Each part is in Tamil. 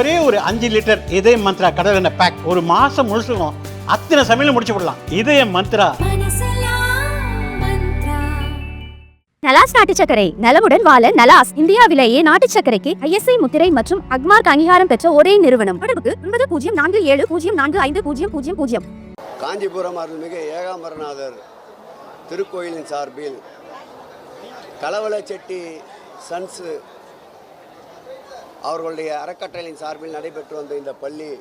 ஒரே ஒரு 5 லிட்டர் இதய மந்த்ரா கடல் எண்ணெய் பேக் ஒரு மாசம் முழுசுக்கும் அத்தனை சமையல் முடிச்சு விடலாம். இதய மந்த்ரா. நலாஸ் நாட்டு சர்க்கரை நலமுடன் வாழ நலாஸ் இந்தியாவிலேயே நாட்டு சர்க்கரைக்கு ISI முத்திரை மற்றும் அக்மார்க் அங்கீகாரம் பெற்ற ஒரே நிறுவனம். தொடர்புக்கு 9047045000. காஞ்சிபுரம் அருள்மிகு ஏகாம்பரநாதர் திருக்கோயிலின் சார்பில் களவளச்செட்டி சன்ஸ் அவர்களுடைய அறக்கட்டளையின் சார்பில் நடைபெற்று வந்த இந்த பள்ளி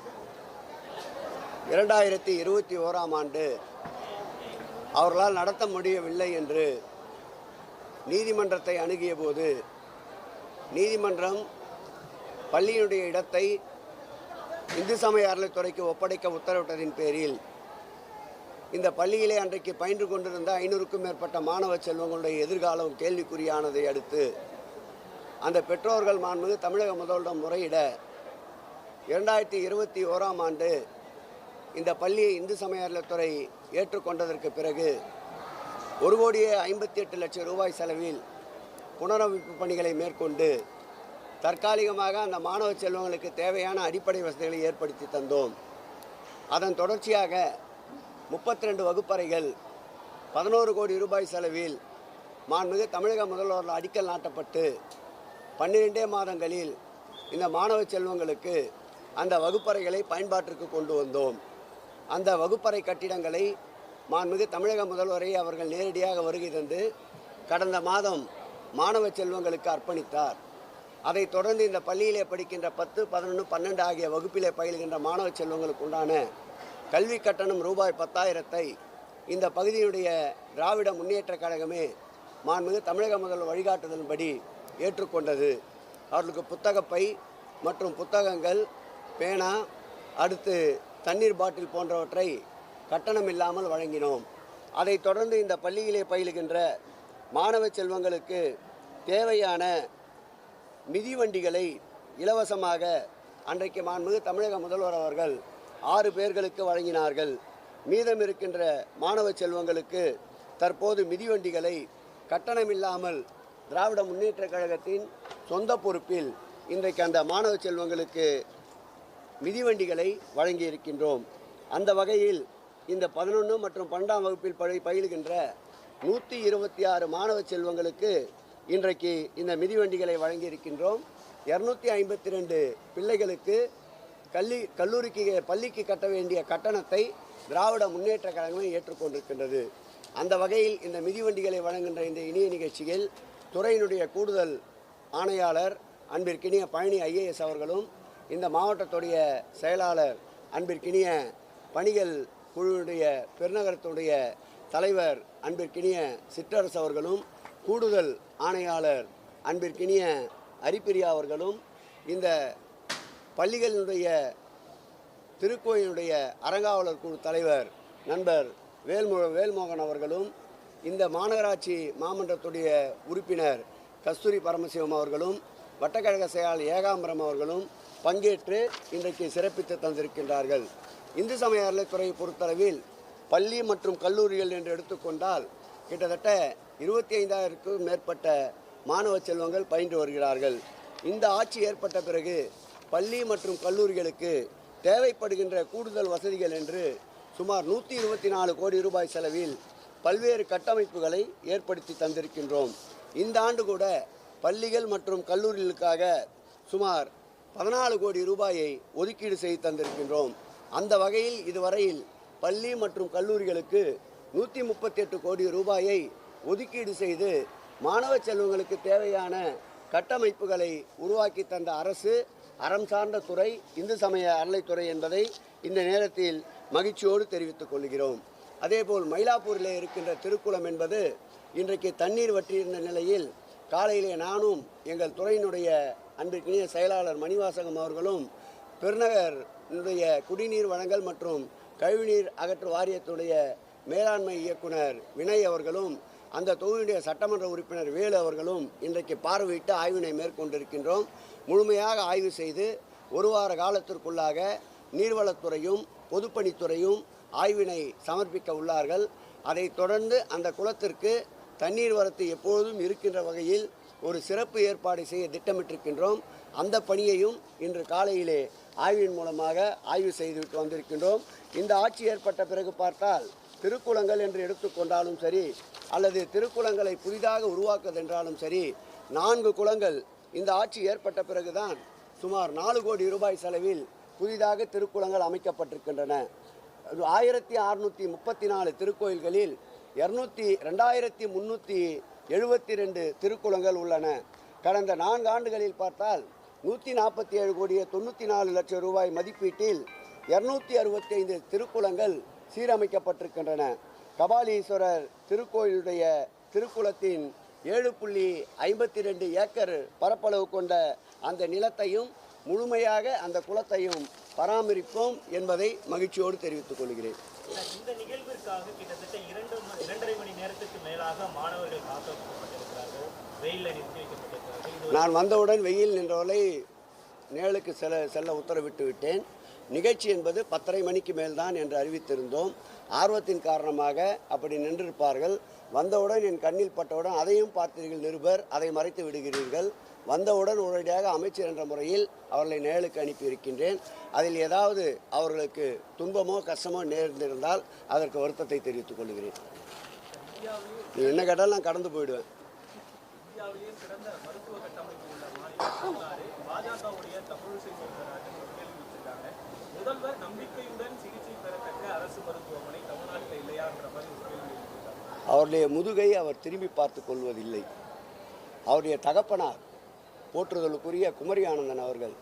2021ஆம் ஆண்டு அவர்களால் நடத்த முடியவில்லை என்று நீதிமன்றத்தை அணுகிய போது நீதிமன்றம் பள்ளியினுடைய இடத்தை இந்து சமய அறநிலைத்துறைக்கு ஒப்படைக்க உத்தரவிட்டதின் பேரில் இந்த பள்ளியிலே அன்றைக்கு பயின்று கொண்டிருந்த 500க்கும் மேற்பட்ட மாணவ செல்வங்களுடைய எதிர்காலம் கேள்விக்குறியானதை அடுத்து அந்த பெற்றோர்கள் மாண்புமிகு தமிழக முதல்வரிடம் முறையிட 2021ஆம் ஆண்டு இந்த பள்ளியை இந்து சமய அறநிலைத்துறை ஏற்றுக்கொண்டதற்கு பிறகு 1,58,00,000 ரூபாய் செலவில் புனரமைப்பு பணிகளை மேற்கொண்டு தற்காலிகமாக அந்த மாணவ செல்வங்களுக்கு தேவையான அடிப்படை வசதிகளை ஏற்படுத்தி தந்தோம். அதன் தொடர்ச்சியாக 32 வகுப்பறைகள் 11 கோடி ரூபாய் செலவில் மாண்புமிகு தமிழக முதல்வரால் அடிக்கல் நாட்டப்பட்டு 12 மாதங்களில் இந்த மாணவ செல்வங்களுக்கு அந்த வகுப்பறைகளை பயன்பாட்டிற்கு கொண்டு வந்தோம். அந்த வகுப்பறை கட்டிடங்களை மாண்புமிகு தமிழக முதல்வரை அவர்கள் நேரடியாக வருகை தந்து கடந்த மாதம் மாணவ செல்வங்களுக்கு அர்ப்பணித்தார். அதைத் தொடர்ந்து இந்த பள்ளியிலே படிக்கின்ற 10, 11, 12 ஆகிய வகுப்பிலே பயில்கின்ற மாணவ செல்வங்களுக்கு உண்டான கல்வி கட்டணம் ரூபாய் 10,000 இந்த பகுதியுடைய திராவிட முன்னேற்ற கழகமே மாண்புமிகு தமிழக முதல்வர் வழிகாட்டுதலின்படி ஏற்றுக்கொண்டது. அவர்களுக்கு புத்தகப்பை மற்றும் புத்தகங்கள், பேனா, அடுத்து தண்ணீர் பாட்டில் போன்றவற்றை கட்டணம் இல்லாமல் வழங்கினோம். அதைத் தொடர்ந்து இந்த பள்ளியிலே பயிலுகின்ற மாணவ செல்வங்களுக்கு தேவையான மிதிவண்டிகளை இலவசமாக அன்றைக்கு மாண்புமிகு தமிழக முதல்வர் அவர்கள் 6 பேர்களுக்கு வழங்கினார்கள். மீதம் இருக்கின்ற மாணவ செல்வங்களுக்கு தற்போது மிதிவண்டிகளை கட்டணமில்லாமல் திராவிட முன்னேற்ற கழகத்தின் சொந்த பொறுப்பில் இன்றைக்கு அந்த மாணவ செல்வங்களுக்கு மிதிவண்டிகளை வழங்கி இருக்கின்றோம். அந்த வகையில் இந்த 11 மற்றும் 12ஆம் வகுப்பில் பயிலுகின்ற 126 மாணவ செல்வங்களுக்கு இன்றைக்கு இந்த மிதிவண்டிகளை வழங்கி இருக்கின்றோம். 252 பிள்ளைகளுக்கு பள்ளிக்கு கட்ட வேண்டிய கட்டணத்தை திராவிட முன்னேற்ற கழகமே ஏற்றுக்கொண்டிருக்கின்றது. அந்த வகையில் இந்த மிதிவண்டிகளை வழங்குகின்ற இந்த இனிய நிகழ்ச்சியில் துறையினுடைய கூடுதல் ஆணையாளர் அன்பிற்கினிய பழனி IAS அவர்களும், இந்த மாவட்டத்துடைய செயலாளர் அன்பிற்கினிய பணிகள் குழுவுடைய பெருநகரத்துடைய தலைவர் அன்பிற்கினிய சிற்றரசு அவர்களும், கூடுதல் ஆணையாளர் அன்பிற்கினிய அரிப்பிரியா அவர்களும், இந்த பள்ளிகளினுடைய திருக்கோயிலுடைய அறங்காவலர் குழு தலைவர் நண்பர் வேல்மோகன் அவர்களும், இந்த மாநகராட்சி மாமன்றத்துடைய உறுப்பினர் கஸ்தூரி பரமசிவம் அவர்களும், வட்டக்கழக செயலாளர் ஏகாம்பரம் அவர்களும் பங்கேற்று இன்றைக்கு சிறப்பித்து தந்திருக்கின்றார்கள். இந்து சமய அறநிலைத்துறையை பொறுத்தளவில் பள்ளி மற்றும் கல்லூரிகள் என்று எடுத்துக்கொண்டால் கிட்டத்தட்ட 25,000க்கும் மேற்பட்ட மாணவ செல்வங்கள் பயின்று வருகிறார்கள். இந்த ஆட்சி ஏற்பட்ட பிறகு பள்ளி மற்றும் கல்லூரிகளுக்கு தேவைப்படுகின்ற கூடுதல் வசதிகள் என்று சுமார் 124 கோடி ரூபாய் செலவில் பல்வேறு கட்டமைப்புகளை ஏற்படுத்தி தந்திருக்கின்றோம். இந்த ஆண்டு கூட பள்ளிகள் மற்றும் கல்லூரிகளுக்காக சுமார் 14 கோடி ரூபாயை ஒதுக்கீடு செய்து தந்திருக்கின்றோம். அந்த வகையில் இதுவரையில் பள்ளி மற்றும் கல்லூரிகளுக்கு 138 கோடி ரூபாயை ஒதுக்கீடு செய்து மாணவ செல்வங்களுக்கு தேவையான கட்டமைப்புகளை உருவாக்கி தந்த அரசு, அறம் சார்ந்த துறை இந்து சமய அறநிலைத்துறை என்பதை இந்த நேரத்தில் மகிழ்ச்சியோடு தெரிவித்துக் கொள்கிறோம். அதேபோல் மயிலாப்பூரில் இருக்கின்ற திருக்குளம் என்பது இன்றைக்கு தண்ணீர் வற்றியிருந்த நிலையில் காலையிலே நானும் எங்கள் துறையினுடைய அன்பிற்கினிய செயலாளர் மணிவாசகம் அவர்களும் பெருநகருடைய குடிநீர் வழங்கல் மற்றும் கழிவுநீர் அகற்று வாரியத்துடைய மேலாண்மை இயக்குனர் வினய் அவர்களும், அந்த தொகுதியுடைய சட்டமன்ற உறுப்பினர் வேலு அவர்களும் இன்றைக்கு பார்வையிட்டு ஆய்வினை மேற்கொண்டிருக்கின்றோம். முழுமையாக ஆய்வு செய்து ஒரு வார காலத்திற்குள்ளாக நீர்வளத்துறையும் பொதுப்பணித்துறையும் ஆய்வினை சமர்ப்பிக்க உள்ளார்கள். அதைத் தொடர்ந்து அந்த குளத்திற்கு தண்ணீர் வரத்து எப்போதும் இருக்கின்ற வகையில் ஒரு சிறப்பு ஏற்பாடு செய்ய திட்டமிட்டிருக்கின்றோம். அந்த பணியையும் இன்று காலையிலே ஆய்வின் மூலமாக ஆய்வு செய்துவிட்டு வந்திருக்கின்றோம். இந்த ஆட்சி ஏற்பட்ட பிறகு பார்த்தால் திருக்குளங்கள் என்று எடுத்துக்கொண்டாலும் சரி, அல்லது திருக்குளங்களை புதிதாக உருவாக்குவதென்றாலும் சரி, 4 குளங்கள் இந்த ஆட்சி ஏற்பட்ட பிறகுதான் சுமார் 4 கோடி ரூபாய் செலவில் புதிதாக திருக்குளங்கள் அமைக்கப்பட்டிருக்கின்றன. 1634 திருக்கோயில்களில் 2372 திருக்குளங்கள் உள்ளன. கடந்த 4 ஆண்டுகளில் பார்த்தால் 147 கோடியே 94 லட்சம் ரூபாய் மதிப்பீட்டில் 265 திருக்குளங்கள் சீரமைக்கப்பட்டிருக்கின்றன. கபாலீஸ்வரர் திருக்கோயிலுடைய திருக்குளத்தின் 7.52 ஏக்கர் பரப்பளவு கொண்ட அந்த நிலத்தையும் முழுமையாக அந்த குளத்தையும் பராமரிப்போம் என்பதை மகிழ்ச்சியோடு தெரிவித்துக் கொள்கிறேன். இந்த நிகழ்விற்காக கிட்டத்தட்ட 2.5 மணி நேரத்துக்கு மேலாக மாணவர்கள் காக்கப்பட்டிருக்கிறார்கள், வெயிலில் நிறுத்தி வைக்கப்பட்டிருக்கிறார்கள். நான் வந்தவுடன் வெயில் நின்றவரை நேலுக்கு செல்ல உத்தரவிட்டு விட்டேன். நிகழ்ச்சி என்பது 10:30 மணிக்கு மேல்தான் என்று அறிவித்திருந்தோம். ஆர்வத்தின் காரணமாக அப்படி நின்றிருப்பார்கள். வந்தவுடன் என் கண்ணில் பட்டவுடன் அதையும் பார்த்தீர்கள் நிருபர், அதை மறைத்து விடுகிறீர்கள். வந்தவுடன் உடனடியாக அமைச்சர் என்ற முறையில் அவர்களை நேலுக்கு அனுப்பியிருக்கின்றேன். அதில் ஏதாவது அவர்களுக்கு துன்பமோ கஷ்டமோ நேர்ந்திருந்தால் அதற்கு வருத்தத்தை தெரிவித்துக் கொள்கிறேன். நீ என்ன கேட்டாலும் நான் கடந்து போயிடுவேன். முதல்வர் நம்பிக்கையுடன் சிகிச்சை பெறத்தக்க அரசு மருத்துவமனை தமிழ்நாட்டில் இல்லையா என்ற மாதிரி அவருடைய முதுகை அவர் திரும்பி பார்த்து கொள்வதில்லை. அவருடைய தகப்பனார் போற்றுதலுக்குரிய குமரி ஆனந்தன் அவர்கள்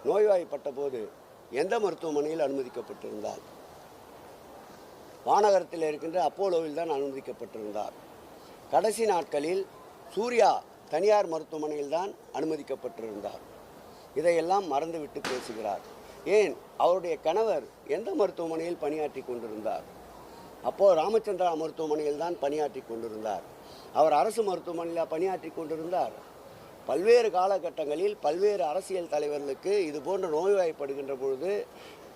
நோய்வாய்ப்பட்ட போது எந்த மருத்துவமனையில் அனுமதிக்கப்பட்டிருந்தார்? வானகரத்தில் இருக்கின்ற அப்போலோவில் தான் அனுமதிக்கப்பட்டிருந்தார். கடைசி நாட்களில் சூர்யா தனியார் மருத்துவமனையில் தான் அனுமதிக்கப்பட்டிருந்தார். இதையெல்லாம் மறந்துவிட்டு பேசுகிறார். ஏன் அவருடைய கணவர் எந்த மருத்துவமனையில் பணியாற்றி கொண்டிருந்தார்? அப்போது ராமச்சந்திரா மருத்துவமனையில் தான் பணியாற்றி கொண்டிருந்தார். அவர் அரசு மருத்துவமனையில் பணியாற்றி கொண்டிருந்தார். பல்வேறு காலகட்டங்களில் பல்வேறு அரசியல் தலைவர்களுக்கு இது போன்ற நோய்வாய்ப்படுகின்ற பொழுது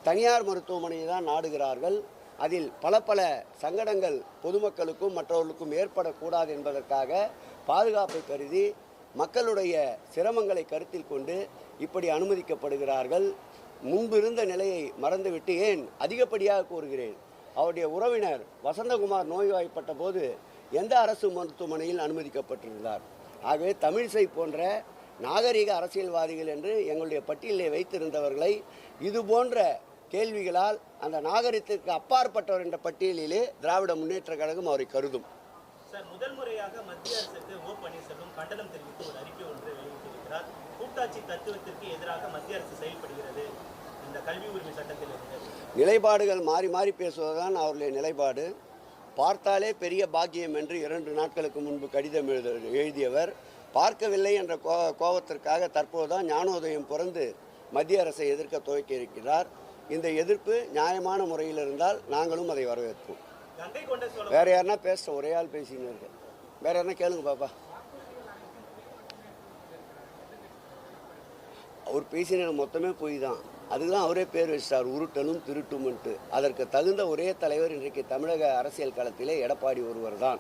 தனியார் மருத்துவமனையை தான் நாடுகிறார்கள். அதில் பல சங்கடங்கள் பொதுமக்களுக்கும் மற்றவர்களுக்கும் ஏற்படக்கூடாது என்பதற்காக பாதுகாப்பை கருதி மக்களுடைய சிரமங்களை கருத்தில் கொண்டு இப்படி அனுமதிக்கப்படுகிறார்கள். முன்பு இருந்த நிலையை மறந்துவிட்டு, ஏன் அதிகப்படியாக கூறுகிறேன், அவருடைய உறவினர் வசந்தகுமார் நோய்வாய்ப்பட்ட போது எந்த அரசு மருத்துவமனையில் அனுமதிக்கப்பட்டிருந்தார்? ஆகவே தமிழிசை போன்ற நாகரிக அரசியல்வாதிகள் என்று எங்களுடைய பட்டியலை வைத்திருந்தவர்களை இது போன்ற கேள்விகளால் அந்த நாகரிகத்திற்கு அப்பாற்பட்டவர் என்ற பட்டியலிலே திராவிட முன்னேற்ற கழகம் அவரை கருதும். சார், முதல் முறையாக மத்திய அரசுக்கு ஓ பன்னீர்செல்வம் கண்டனம் தெரிவித்து ஒரு அறிக்கை ஒன்றை வெளியிட்டிருக்கிறார். கூட்டாட்சி தத்துவத்திற்கு எதிராக மத்திய அரசு செயல்படுகிறது இந்த கல்வி உரிமை சட்டத்தில் இருந்து. நிலைப்பாடுகள் மாறி மாறி பேசுவதுதான் அவருடைய நிலைப்பாடு. பார்த்தாலே பெரிய பாக்கியம் என்று 2 நாட்களுக்கு முன்பு கடிதம் எழுதியவர் பார்க்கவில்லை என்ற கோபத்திற்காக தற்போதுதான் ஞானோதயம் பிறந்து மத்திய அரசை எதிர்க்க துவக்கி இருக்கிறார். இந்த எதிர்ப்பு நியாயமான முறையில் இருந்தால் நாங்களும் அதை வரவேற்போம். வேற யாருன்னா பேச ஒரே ஆள் பேசின்னு இருக்கு. வேற யாருன்னா கேளுங்க பாப்பா. அவர் பேசின மொத்தமே போய் தான். அதுதான் அவரே பேர் வச்சிட்டார், உருட்டலும் திருட்டும்ன்ட்டு. அதற்கு தகுந்த ஒரே தலைவர் இன்றைக்கு தமிழக அரசியல் களத்திலே எடப்பாடி ஒருவர் தான்.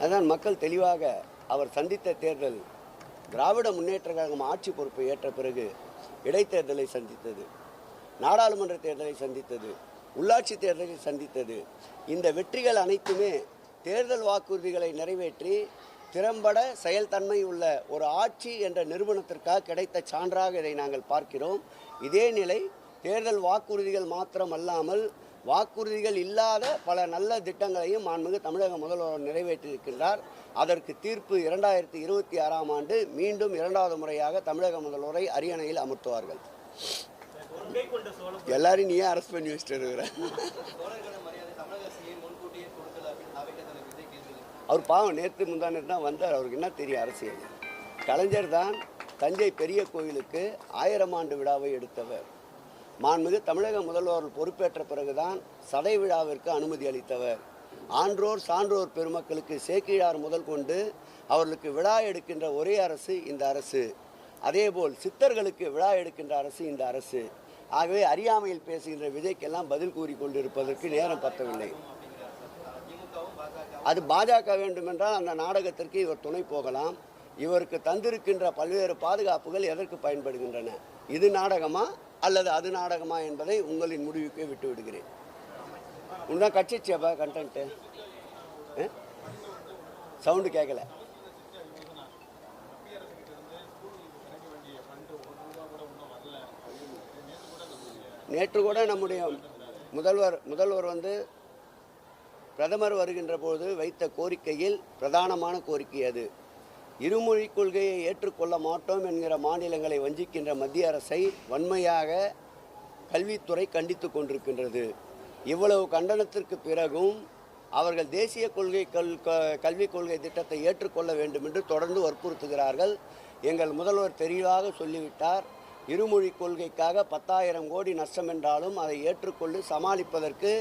அதான் மக்கள் தெளிவாக அவர் சந்தித்த தேர்தல், திராவிட முன்னேற்ற கழகம் ஆட்சி பொறுப்பை ஏற்ற பிறகு இடைத்தேர்தலை சந்தித்தது, நாடாளுமன்ற தேர்தலை சந்தித்தது, உள்ளாட்சி தேர்தலை சந்தித்தது. இந்த வெற்றிகள் அனைத்துமே தேர்தல் வாக்குறுதிகளை நிறைவேற்றி திறம்பட செயல்தன்மை உள்ள ஒரு ஆட்சி என்ற நிறுவனத்திற்காக கிடைத்த சான்றாக இதை நாங்கள் பார்க்கிறோம். இதே நிலை தேர்தல் வாக்குறுதிகள் மாத்திரம் அல்லாமல் வாக்குறுதிகள் இல்லாத பல நல்ல திட்டங்களையும் மாண்புமிகு தமிழக முதல்வர் நிறைவேற்றியிருக்கின்றார். அதற்கு தீர்ப்பு 2026ஆம் ஆண்டு மீண்டும் 2வது முறையாக தமிழக முதல்வரை அரியணையில் அமர்த்துவார்கள். எல்லாரையும் நீயே அரெஸ்ட் பண்ணி வச்சுட்டு இருக்கிற. அவர் பாவம் நேற்று முந்தானேற்று தான் வந்தார். அவருக்கு என்ன தெரியும் அரசியல்? கலைஞர் தான் தஞ்சை பெரிய கோயிலுக்கு 1000 ஆண்டு விழாவை எடுத்தவர். மாண்புமிகு தமிழக முதல்வர் பொறுப்பேற்ற பிறகுதான் சடை விழாவிற்கு அனுமதி அளித்தவர். ஆன்றோர் சான்றோர் பெருமக்களுக்கு சேக்கிழார் முதல் கொண்டு அவர்களுக்கு விழா எடுக்கின்ற ஒரே அரசு இந்த அரசு. அதேபோல் சித்தர்களுக்கு விழா எடுக்கின்ற அரசு இந்த அரசு. ஆகவே அறியாமையில் பேசுகின்ற விஜய்க்கெல்லாம் பதில் கூறி கொண்டிருப்பதற்கு நேரம் பத்தவில்லை. அது பாஜக வேண்டுமென்றால் அந்த நாடகத்திற்கு இவர் துணை போகலாம். இவருக்கு தந்திருக்கின்ற பல்வேறு பாதுகாப்புகள் எதற்கு பயன்படுகின்றன? இது நாடகமா அல்லது அது நாடகமா என்பதை உங்களின் முடிவுக்கே விட்டு விடுகிறேன். உன்னால் கட்சி சேப்பா கண்டென்ட்டு சவுண்டு கேட்கல. நேற்று கூட நம்முடைய முதல்வர் வந்து பிரதமர் வருகின்ற போது வைத்த கோரிக்கையில் பிரதானமான கோரிக்கை அது. இருமொழி கொள்கையை ஏற்றுக்கொள்ள மாட்டோம் என்கிற மாநிலங்களை வஞ்சிக்கின்ற மத்திய அரசை வன்மையாக கல்வித்துறை கண்டித்து கொண்டிருக்கின்றது. இவ்வளவு கண்டனத்திற்கு பிறகும் அவர்கள் தேசிய கல்விக் கொள்கை திட்டத்தை ஏற்றுக்கொள்ள வேண்டும் என்று தொடர்ந்து வற்புறுத்துகிறார்கள். எங்கள் முதல்வர் தெளிவாக சொல்லிவிட்டார், இருமொழி கொள்கைக்காக 10,000 கோடி நஷ்டம் என்றாலும் அதை ஏற்றுக்கொண்டு சமாளிப்பதற்கு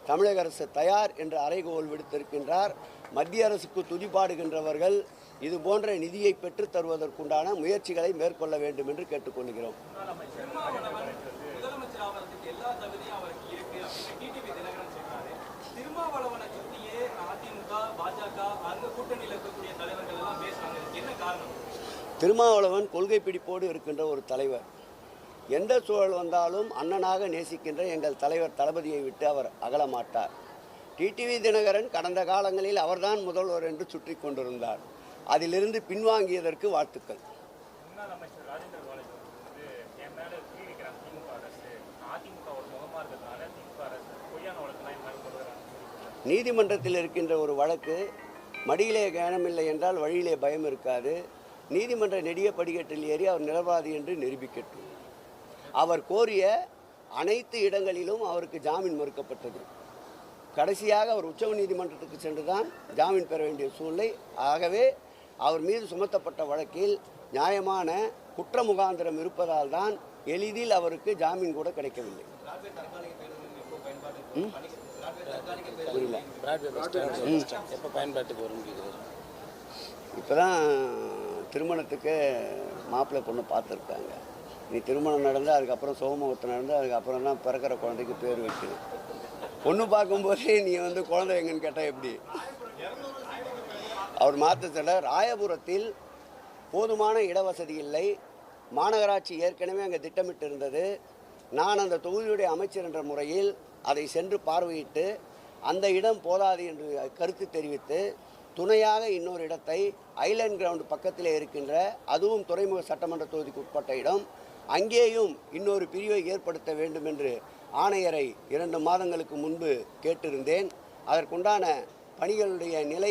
தமிழக அரசு தயார் என்று அறைகோல் விடுத்திருக்கின்றார். மத்திய அரசுக்கு துதிபாடுகின்றவர்கள் இது போன்ற நிதியை பெற்றுத் தருவதற்குண்டான முயற்சிகளை மேற்கொள்ள வேண்டும் என்று கேட்டுக்கொள்கிறோம். திருமாவளவன் கொள்கை பிடிப்போடு இருக்கின்ற ஒரு தலைவர். எந்த சூழல் வந்தாலும் அண்ணனாக நேசிக்கின்ற எங்கள் தலைவர் தளபதியை விட்டு அவர் அகலமாட்டார். டிடிவி தினகரன் கடந்த காலங்களில் அவர்தான் முதல்வர் என்று சுற்றி கொண்டிருந்தார். அதிலிருந்து பின்வாங்கியதற்கு வாழ்த்துக்கள். நீதிமன்றத்தில் இருக்கின்ற ஒரு வழக்கு, மடியிலே கனமில்லை என்றால் வழியிலே பயம் இருக்காது. நீதிமன்ற நெடிய படிக்கட்டில் ஏறி அவர் நிரபராதி என்று நிரூபிக்கட்டும். அவர் கோரிய அனைத்து இடங்களிலும் அவருக்கு ஜாமீன் மறுக்கப்பட்டது. கடைசியாக அவர் உச்ச நீதிமன்றத்துக்கு சென்று தான் ஜாமீன் பெற வேண்டிய சூழ்நிலை. ஆகவே அவர் மீது சுமத்தப்பட்ட வழக்கில் நியாயமான குற்ற முகாந்திரம் இருப்பதால் தான் எளிதில் அவருக்கு ஜாமீன் கூட கிடைக்கவில்லை. இப்போ தான் திருமணத்துக்கு மாப்பிள்ளை பொண்ணு பார்த்துருக்காங்க. நீ திருமணம் நடந்து அதுக்கப்புறம் சோமவத்தை நடந்து அதுக்கப்புறம் தான் பிறக்கிற குழந்தைக்கு பேர் வைக்கணும். பொண்ணு பார்க்கும்போதே நீ வந்து குழந்தை எங்கன்னு கேட்டால் எப்படி? அவர் மாற்றத்தில் ராயபுரத்தில் போதுமான இடவசதி இல்லை. மாநகராட்சி ஏற்கனவே அங்கே திட்டமிட்டு இருந்தது. நான் அந்த தொகுதியுடைய அமைச்சர் என்ற முறையில் அதை சென்று பார்வையிட்டு அந்த இடம் போதாது என்று கருத்து தெரிவித்து துணையாக இன்னொரு இடத்தை ஐலேண்ட் கிரவுண்டு பக்கத்திலே இருக்கின்ற, அதுவும் துறைமுக சட்டமன்ற தொகுதிக்கு உட்பட்ட இடம், அங்கேயும் இன்னொரு பிரிவை ஏற்படுத்த வேண்டும் என்று ஆணையரை 2 மாதங்களுக்கு முன்பு கேட்டிருந்தேன். அதற்குண்டான பணிகளுடைய நிலை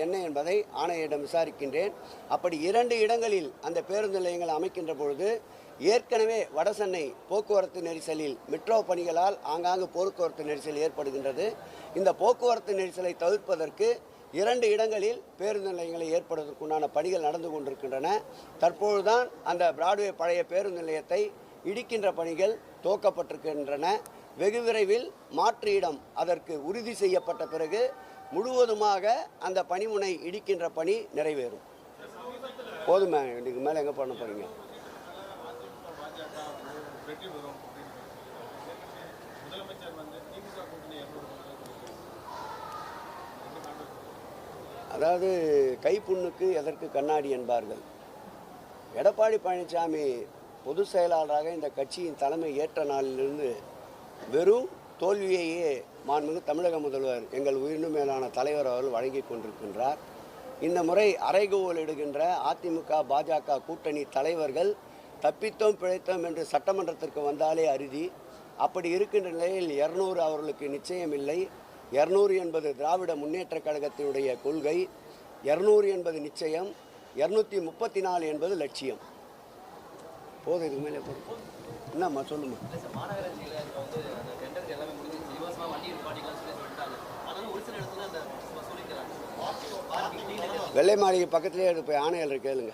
என்ன என்பதை ஆணையரிடம் விசாரிக்கின்றேன். அப்படி 2 இடங்களில் அந்த பேருந்து நிலையங்கள் அமைக்கின்ற பொழுது ஏற்கனவே வடசென்னை போக்குவரத்து நெரிசலில் மெட்ரோ பணிகளால் ஆங்காங்கு போக்குவரத்து நெரிசல் ஏற்படுகின்றது. இந்த போக்குவரத்து நெரிசலை தவிர்ப்பதற்கு 2 இடங்களில் பேருந்து நிலையங்களை ஏற்படுவதற்குண்டான பணிகள் நடந்து கொண்டிருக்கின்றன. தற்பொழுதுதான் அந்த பிராட்வே பழைய பேருந்து நிலையத்தை இடிக்கின்ற பணிகள் துவக்கப்பட்டிருக்கின்றன. வெகு விரைவில் மாற்று இடம் அதற்கு உறுதி செய்யப்பட்ட பிறகு முழுவதுமாக அந்த பணிமுனை இடிக்கின்ற பணி நிறைவேறும். போதுமே, இதுக்கு மேலே எங்கே பண்ண போகிறீங்க? அதாவது கைப்புண்ணுக்கு எதற்கு கண்ணாடி என்பார்கள். எடப்பாடி பழனிசாமி பொதுச் செயலாளராக இந்த கட்சியின் தலைமை ஏற்ற நாளிலிருந்து வெறும் தோல்வியையே மாண்புமிகு தமிழக முதல்வர் எங்கள் உயிரினும் மேலான தலைவர் அவர்கள் வழங்கி கொண்டிருக்கின்றார். இந்த முறை அறைகோவல் இடுகின்ற அதிமுக பாஜக கூட்டணி தலைவர்கள் தப்பித்தோம் பிழைத்தோம் என்று சட்டமன்றத்திற்கு வந்தாலே அருதி. அப்படி இருக்கின்ற நிலையில் 200 அவர்களுக்கு நிச்சயம் இல்லை. 200 என்பது திராவிட முன்னேற்ற கழகத்தினுடைய கொள்கை. 200 என்பது நிச்சயம். 234 என்பது லட்சியம். போதும், இதுக்கு மேலே போதும். என்னம்மா சொல்லுமா? வெள்ளை மாளிகை பக்கத்துலேயே போய் ஆணையாளர் கேளுங்க.